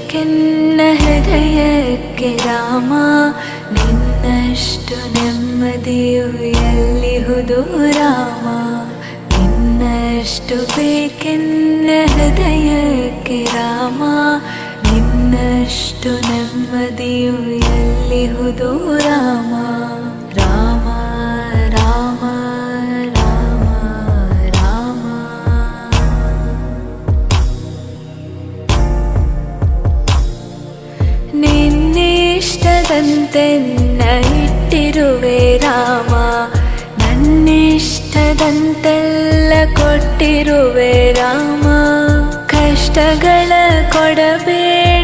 ಬೇಕೆನ್ನ ಹೃದಯಕ್ಕೆ ರಾಮ, ನಿನ್ನಷ್ಟು ನೆಮ್ಮದಿಯು ಎಲ್ಲಿಹುದು ರಾಮ. ನಿನ್ನಷ್ಟು ಬೇಕೆನ್ನ ಹೃದಯಕ್ಕೆ ರಾಮ, ನಿನ್ನಷ್ಟು ನೆಮ್ಮದಿಯು ಎಲ್ಲಿಹುದು ರಾಮ. ರಾಮ ರಾಮ ರಾಮ ರಾಮ. ನಿನ್ನಿಷ್ಟದಂತೆನ್ನ ಇಟ್ಟಿರುವೆ ರಾಮ, ನನ್ನಿಷ್ಟದಂತೆಲ್ಲ ಕೊಟ್ಟಿರುವೆ ರಾಮ. ಕಷ್ಟಗಳ ಕೊಡಬೇಡ